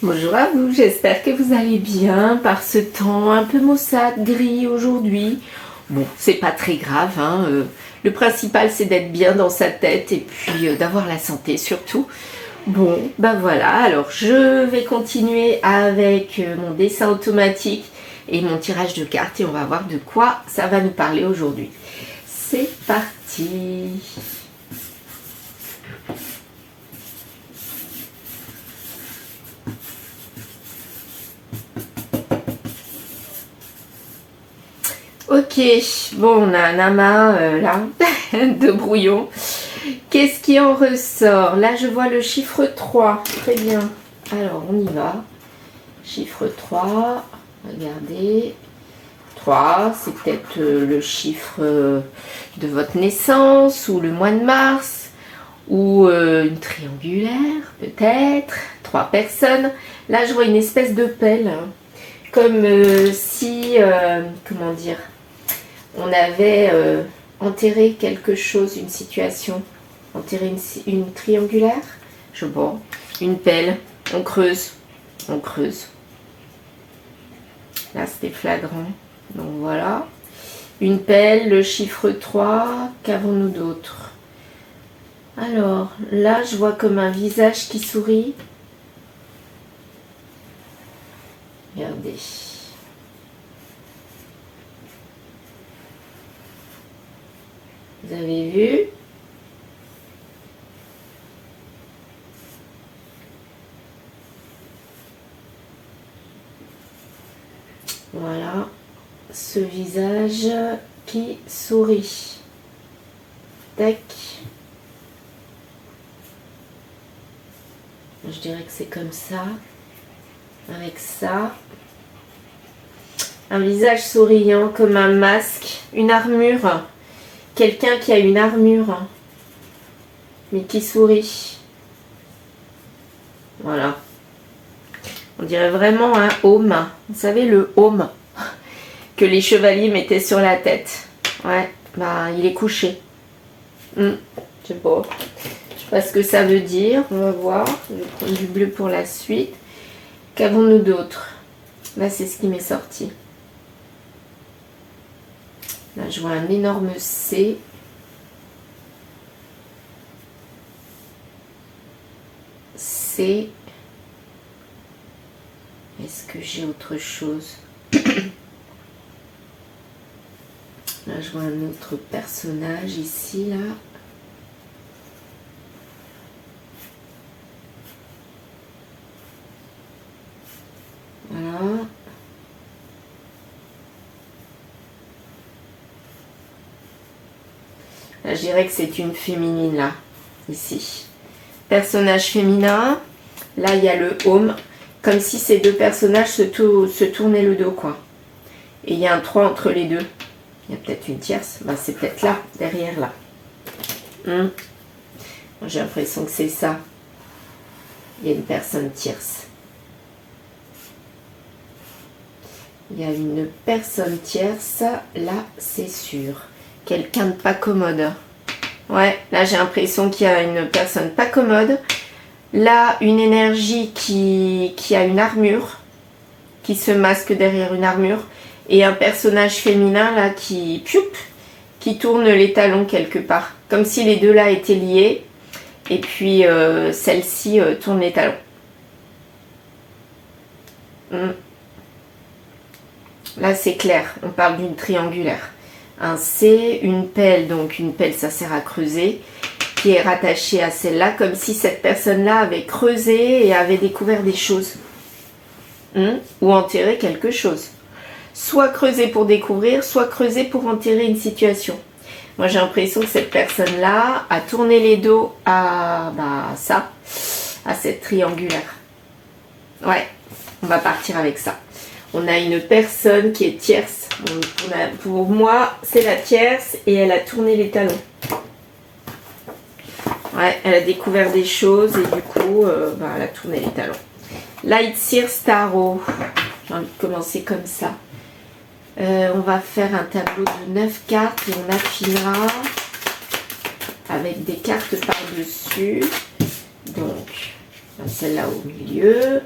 Bonjour à vous, j'espère que vous allez bien par ce temps un peu maussade, gris aujourd'hui. Bon, c'est pas très grave, hein. Le principal c'est d'être bien dans sa tête et puis d'avoir la santé surtout. Bon, ben voilà, alors je vais continuer avec mon dessin automatique et mon tirage de cartes et on va voir de quoi ça va nous parler aujourd'hui. C'est parti! Ok, bon, on a un amas là, de brouillon. Qu'est-ce qui en ressort? Là, je vois le chiffre 3. Très bien. Alors, on y va. Chiffre 3. Regardez. 3, c'est peut-être le chiffre de votre naissance ou le mois de mars. Ou une triangulaire, peut-être. 3 personnes. Là, je vois une espèce de pelle. Hein. Comme si, comment dire, on avait enterré quelque chose, une situation, enterré une triangulaire, je vois, une pelle, on creuse, on creuse. Là, c'était flagrant, donc voilà. Une pelle, le chiffre 3, qu'avons-nous d'autre? Alors, là, je vois comme un visage qui sourit. Regardez. Vous avez vu? Voilà, ce visage qui sourit. Tac. Je dirais que c'est comme ça. Avec ça. Un visage souriant comme un masque, une armure. Quelqu'un qui a une armure, mais qui sourit. Voilà. On dirait vraiment un aume. Vous savez, le aume que les chevaliers mettaient sur la tête. Ouais, bah il est couché. Je sais pas. Je sais pas ce que ça veut dire. On va voir. Je vais prendre du bleu pour la suite. Qu'avons-nous d'autre? Là, c'est ce qui m'est sorti. Là, je vois un énorme C. C. Est-ce que j'ai autre chose? Là, je vois un autre personnage ici, là. Voilà. Là, je dirais que c'est une féminine, là, ici. Personnage féminin. Là, il y a le home. Comme si ces deux personnages se tournaient le dos, quoi. Et il y a un 3 entre les deux. Il y a peut-être une tierce. Ben, c'est peut-être là, derrière, là. J'ai l'impression que c'est ça. Il y a une personne tierce. Il y a une personne tierce. Là, c'est sûr. Quelqu'un de pas commode. Ouais, là, j'ai l'impression qu'il y a une personne pas commode. Là, une énergie qui a une armure, qui se masque derrière une armure, et un personnage féminin là qui tourne les talons quelque part, comme si les deux là étaient liés, et puis celle-ci tourne les talons. Là, c'est clair, on parle d'une triangulaire. Un C, une pelle, donc une pelle ça sert à creuser, qui est rattachée à celle-là, comme si cette personne-là avait creusé et avait découvert des choses. Ou enterré quelque chose. Soit creusé pour découvrir, soit creusé pour enterrer une situation. Moi, j'ai l'impression que cette personne-là a tourné les dos à ça, à cette triangulaire. Ouais, on va partir avec ça. On a une personne qui est tierce. Pour moi, c'est la tierce et elle a tourné les talons. Ouais, elle a découvert des choses et du coup, elle a tourné les talons. Light Sears Tarot. J'ai envie de commencer comme ça. On va faire un tableau de 9 cartes et on affinera avec des cartes par-dessus. Donc, celle-là au milieu.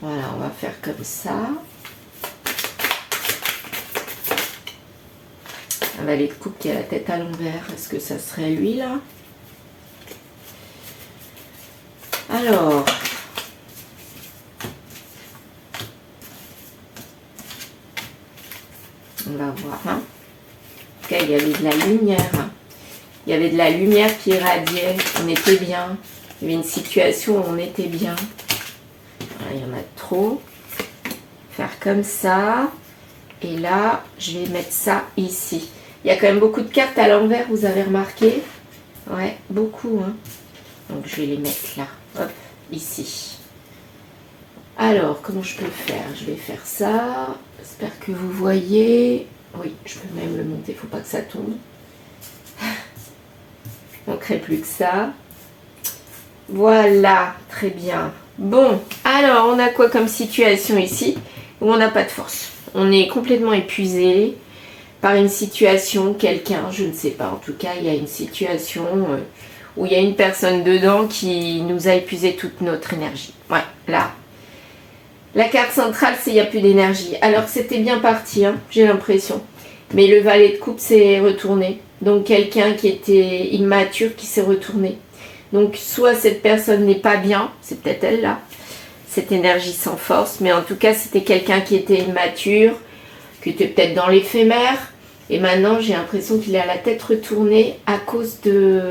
Voilà, on va faire comme ça. Un valet de coupe qui a la tête à l'envers. Est-ce que ça serait lui là? Alors. On va voir. Hein. En tout cas, il y avait de la lumière. Il y avait de la lumière qui irradiait. On était bien. Il y avait une situation où on était bien. Voilà, il y en a trop. Faire comme ça. Et là, je vais mettre ça ici. Il y a quand même beaucoup de cartes à l'envers, vous avez remarqué? Ouais, beaucoup. Hein. Donc, je vais les mettre là. Hop, ici. Alors, comment je peux faire? Je vais faire ça. J'espère que vous voyez. Oui, je peux même le monter. Il ne faut pas que ça tombe. Il ne manquerait plus que ça. Voilà, très bien. Bon, alors, on a quoi comme situation ici? Où on n'a pas de force. On est complètement épuisé par une situation, quelqu'un, je ne sais pas. En tout cas, il y a une situation où il y a une personne dedans qui nous a épuisé toute notre énergie. Ouais, là. La carte centrale, c'est il n'y a plus d'énergie. Alors, c'était bien parti, hein, j'ai l'impression. Mais le valet de coupe s'est retourné. Donc, quelqu'un qui était immature qui s'est retourné. Donc, soit cette personne n'est pas bien, c'est peut-être elle là, cette énergie sans force. Mais en tout cas, c'était quelqu'un qui était immature, qui était peut-être dans l'éphémère. Et maintenant, j'ai l'impression qu'il a la tête retournée à cause de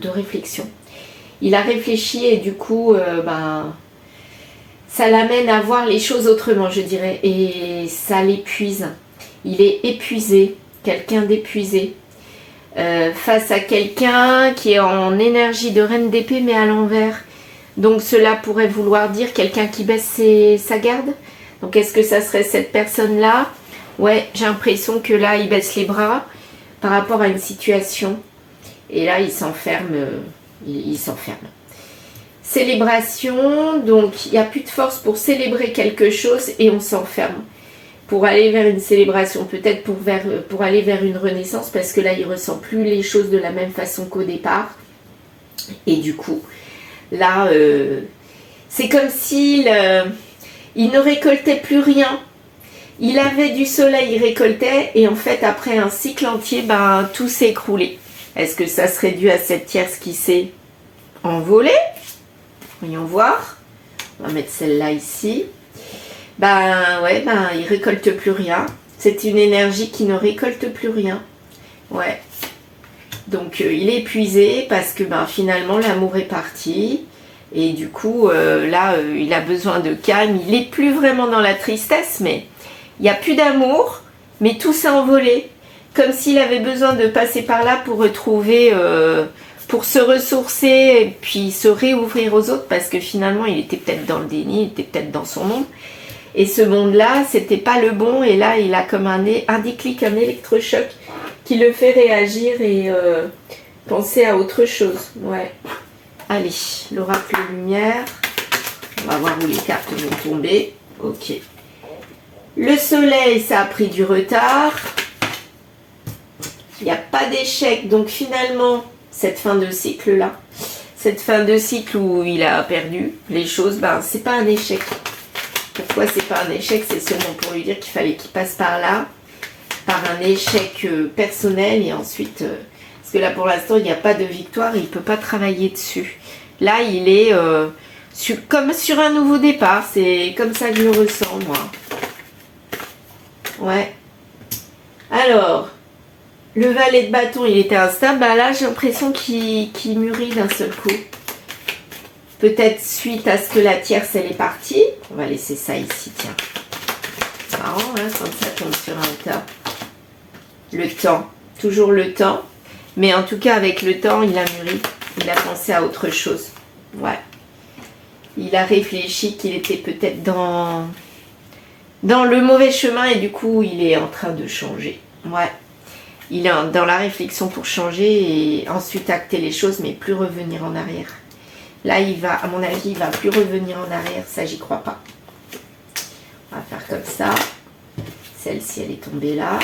réflexion. Il a réfléchi et du coup, ça l'amène à voir les choses autrement, je dirais. Et ça l'épuise. Il est épuisé, quelqu'un d'épuisé. Face à quelqu'un qui est en énergie de reine d'épée, mais à l'envers. Donc cela pourrait vouloir dire quelqu'un qui baisse sa garde. Donc est-ce que ça serait cette personne-là? Ouais, j'ai l'impression que là, il baisse les bras par rapport à une situation. Et là, il s'enferme. Il s'enferme. Célébration. Donc, il n'y a plus de force pour célébrer quelque chose et on s'enferme. Pour aller vers une célébration, peut-être pour aller vers une renaissance, parce que là, il ne ressent plus les choses de la même façon qu'au départ. Et du coup, là, c'est comme s'il il ne récoltait plus rien. Il avait du soleil, il récoltait, et en fait, après un cycle entier, tout s'est écroulé. Est-ce que ça serait dû à cette tierce qui s'est envolée? Voyons voir. On va mettre celle-là ici. Il récolte plus rien. C'est une énergie qui ne récolte plus rien. Ouais. Donc, il est épuisé parce que finalement, l'amour est parti. Et du coup, il a besoin de calme. Il n'est plus vraiment dans la tristesse, mais il n'y a plus d'amour, mais tout s'est envolé. Comme s'il avait besoin de passer par là pour retrouver, pour se ressourcer et puis se réouvrir aux autres, parce que finalement, il était peut-être dans le déni, il était peut-être dans son monde. Et ce monde-là, c'était pas le bon. Et là, il a comme un déclic, un électrochoc qui le fait réagir et penser à autre chose. Ouais. Allez, l'oracle de lumière. On va voir où les cartes vont tomber. Ok. Le soleil, ça a pris du retard. Il n'y a pas d'échec. Donc finalement, cette fin de cycle-là, cette fin de cycle où il a perdu les choses, c'est pas un échec. Pourquoi c'est pas un échec? C'est seulement pour lui dire qu'il fallait qu'il passe par là, par un échec personnel et ensuite... parce que là, pour l'instant, il n'y a pas de victoire, il ne peut pas travailler dessus. Là, il est comme sur un nouveau départ. C'est comme ça que je le ressens, moi. Ouais. Alors, le valet de bâton, il était instable. Là, j'ai l'impression qu'il mûrit d'un seul coup. Peut-être suite à ce que la tierce, elle est partie. On va laisser ça ici, tiens. Marrant, hein, quand ça tombe sur un tas. Le temps. Toujours le temps. Mais en tout cas, avec le temps, il a mûri. Il a pensé à autre chose. Ouais. Il a réfléchi qu'il était peut-être dans le mauvais chemin et du coup, il est en train de changer. Ouais. Il est dans la réflexion pour changer et ensuite acter les choses, mais plus revenir en arrière. Là, il va, à mon avis, il va plus revenir en arrière. Ça, j'y crois pas. On va faire comme ça. Celle-ci, elle est tombée là.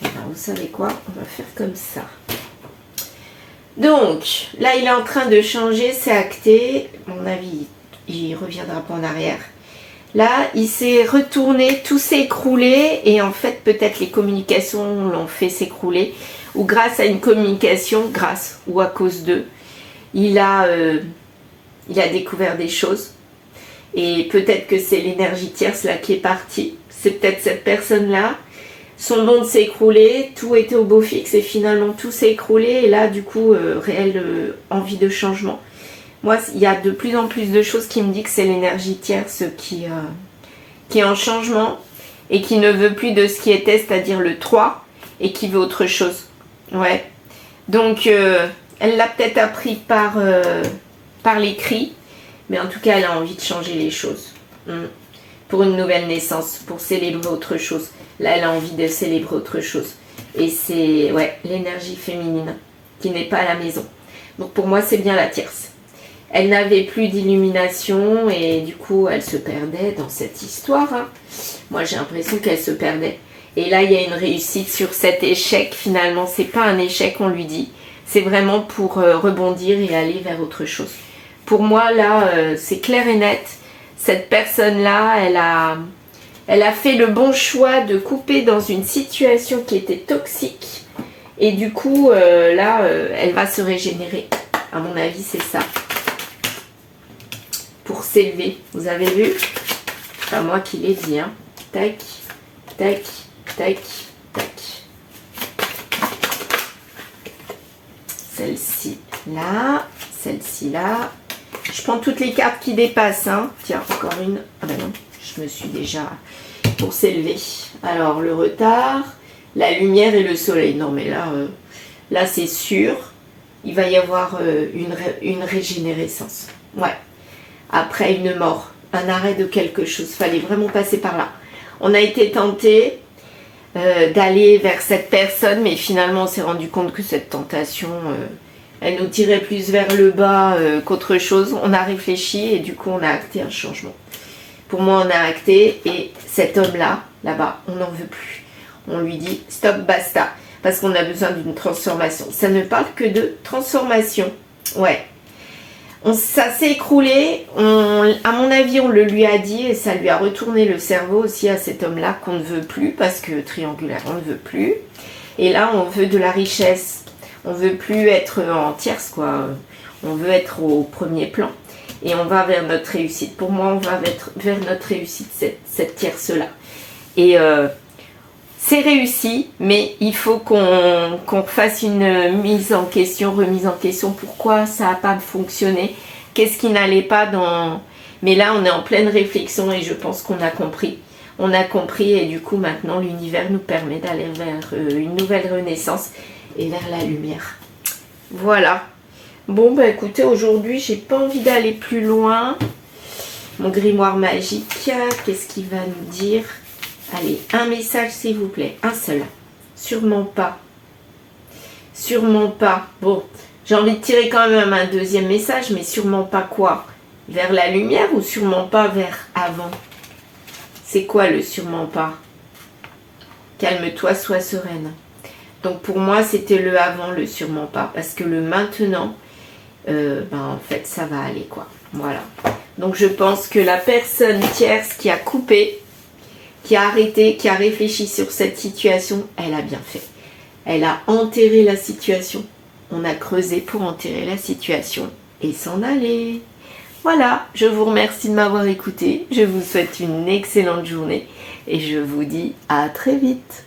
Et vous savez quoi? On va faire comme ça. Donc, là, il est en train de changer. C'est acté. À mon avis, il reviendra pas en arrière. Là, il s'est retourné, tout s'est écroulé et en fait, peut-être les communications l'ont fait s'écrouler ou grâce à une communication, grâce ou à cause d'eux, il a découvert des choses et peut-être que c'est l'énergie tierce là qui est partie. C'est peut-être cette personne-là. Son monde s'est écroulé, tout était au beau fixe et finalement tout s'est écroulé et là, du coup, réelle envie de changement. Moi, il y a de plus en plus de choses qui me disent que c'est l'énergie tierce qui est en changement et qui ne veut plus de ce qui était, c'est-à-dire le 3, et qui veut autre chose. Ouais. Donc, elle l'a peut-être appris par l'écrit, mais en tout cas, elle a envie de changer les choses. Pour une nouvelle naissance, pour célébrer autre chose. Là, elle a envie de célébrer autre chose. Et c'est, ouais, l'énergie féminine qui n'est pas à la maison. Donc, pour moi, c'est bien la tierce. Elle n'avait plus d'illumination et du coup elle se perdait dans cette histoire. Hein. Moi j'ai l'impression qu'elle se perdait. Et là il y a une réussite sur cet échec. Finalement c'est pas un échec on lui dit. C'est vraiment pour rebondir et aller vers autre chose. Pour moi là c'est clair et net. Cette personne là elle a fait le bon choix de couper dans une situation qui était toxique. Et du coup là elle va se régénérer. À mon avis c'est ça. Pour s'élever. Vous avez vu? C'est pas moi qui l'ai dit. Hein. Tac, tac, tac, tac. Celle-ci là, celle-ci là. Je prends toutes les cartes qui dépassent. Hein. Tiens, encore une. Ah ben non, je me suis déjà... Pour s'élever. Alors, le retard, la lumière et le soleil. Non mais là, là c'est sûr. Il va y avoir une régénérescence. Ouais. Après une mort, un arrêt de quelque chose. Fallait vraiment passer par là. On a été tenté d'aller vers cette personne, mais finalement on s'est rendu compte que cette tentation, elle nous tirait plus vers le bas qu'autre chose. On a réfléchi et du coup on a acté un changement. Pour moi on a acté et cet homme-là, là-bas, on n'en veut plus. On lui dit stop, basta, parce qu'on a besoin d'une transformation. Ça ne parle que de transformation. Ouais. Ça s'est écroulé, à mon avis on le lui a dit et ça lui a retourné le cerveau aussi à cet homme-là qu'on ne veut plus parce que triangulaire on ne veut plus. Et là on veut de la richesse, on veut plus être en tierce quoi, on veut être au premier plan et on va vers notre réussite. Pour moi on va vers notre réussite, cette tierce-là. Et c'est réussi, mais il faut qu'on fasse une remise en question. Pourquoi ça n'a pas fonctionné? Qu'est-ce qui n'allait pas dans... Mais là, on est en pleine réflexion et je pense qu'on a compris. On a compris et du coup, maintenant, l'univers nous permet d'aller vers une nouvelle renaissance et vers la lumière. Voilà. Bon, bah écoutez, aujourd'hui, j'ai pas envie d'aller plus loin. Mon grimoire magique, qu'est-ce qu'il va nous dire? Allez, un message s'il vous plaît, un seul. Sûrement pas. Sûrement pas. Bon, j'ai envie de tirer quand même un deuxième message, mais sûrement pas quoi? Vers la lumière ou sûrement pas vers avant? C'est quoi le sûrement pas? Calme-toi, sois sereine. Donc pour moi, c'était le avant, le sûrement pas. Parce que le maintenant, en fait, ça va aller quoi. Voilà. Donc je pense que la personne tierce qui a coupé, qui a arrêté, qui a réfléchi sur cette situation, elle a bien fait. Elle a enterré la situation. On a creusé pour enterrer la situation et s'en aller. Voilà, je vous remercie de m'avoir écouté. Je vous souhaite une excellente journée et je vous dis à très vite.